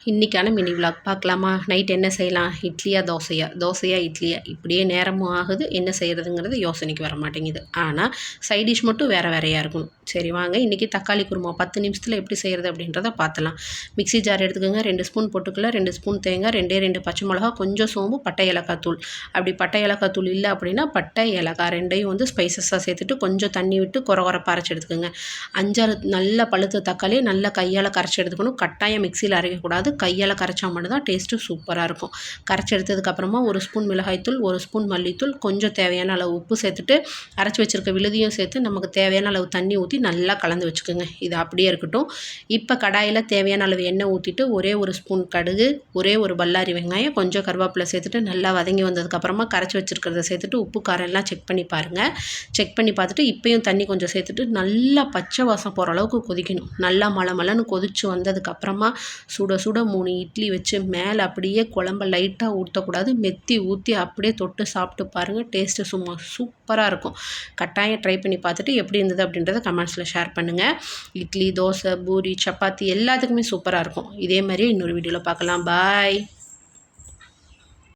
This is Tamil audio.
இன்றைக்கான மினி விலாக் பார்க்கலாமா? நைட் என்ன செய்யலாம்? இட்லியா தோசையா? தோசையா இட்லியா? இப்படியே நேரமும் ஆகுது, என்ன செய்கிறதுங்கிறது யோசனைக்கு வர மாட்டேங்குது. ஆனால் சைட் டிஷ் மட்டும் வேறு வேறையாக இருக்கணும். சரி வாங்க, இன்றைக்கி தக்காளி குருமா 10 நிமிஷத்தில் எப்படி செய்கிறது அப்படின்றத பார்த்துலாம். மிக்ஸி ஜார் எடுத்துக்கோங்க, 2 ஸ்பூன் போட்டுக்கலாம், 2 ஸ்பூன் தேங்காய், 2 பச்சை மிளகா, கொஞ்சம் சோம்பு, பட்டை ஏலக்காய் தூள். அப்படி பட்டை ஏலக்காய் தூள் இல்லை அப்படின்னா பட்டை ஏலக்காய் ரெண்டையும் வந்து ஸ்பைசஸாக சேர்த்துட்டு கொஞ்சம் தண்ணி விட்டு கொரகொரப்பாக அரைச்சி எடுத்துக்கோங்க. 5 நல்ல பழுத்த தக்காளியை நல்லா கையால் கரைச்சி எடுத்துக்கணும். கட்டாயம் மிக்சியில் அரைக்கக்கூடாது, கையால் கரைச்சா மட்டும்தான் டேஸ்ட்டு சூப்பராக இருக்கும். கரைச்சி எடுத்ததுக்கப்புறமா 1 ஸ்பூன் மிளகாய்த்தூள், 1 ஸ்பூன் மல்லித்தூள், கொஞ்சம் தேவையான அளவு உப்பு சேர்த்துட்டு அரைச்சி வச்சுருக்க விழுதியும் சேர்த்து நமக்கு தேவையான அளவு தண்ணி ஊற்றி நல்லா கலந்து வச்சுக்கோங்க. இது அப்படியே இருக்கட்டும். இப்போ கடாயில் தேவையான அளவு எண்ணெய் ஊற்றிட்டு ஒரே 1 ஸ்பூன் கடுகு, ஒரே ஒரு பல்லாரி வெங்காயம், கொஞ்சம் கருவேப்பிலை சேர்த்துட்டு நல்லா வதங்கி வந்ததுக்கப்புறமா கரைச்சி வச்சுருக்கிறத சேர்த்துட்டு உப்பு காரம் எல்லாம் செக் பண்ணி பாருங்கள். செக் பண்ணி பார்த்துட்டு இப்போயும் தண்ணி கொஞ்சம் சேர்த்துட்டு நல்லா பச்சை வாசம் போகிற அளவுக்கு கொதிக்கணும். நல்லா மலன்னு கொதித்து வந்ததுக்கப்புறமா சுட சுட 3 இட்லி வச்சு மேலே அப்படியே குழம்ப லைட்டாக ஊற்றக்கூடாது, மெத்தி ஊற்றி அப்படியே தொட்டு சாப்பிட்டு பாருங்கள். டேஸ்ட்டு சும்மா சூப்பராக இருக்கும். கட்டாயம் ட்ரை பண்ணி பார்த்துட்டு எப்படி இருந்தது அப்படின்றத கமெண்ட்ஸில் ஷேர் பண்ணுங்கள். இட்லி, தோசை, பூரி, சப்பாத்தி எல்லாத்துக்குமே சூப்பராக இருக்கும். இதே மாதிரியே இன்னொரு வீடியோவில் பார்க்கலாம். பாய்.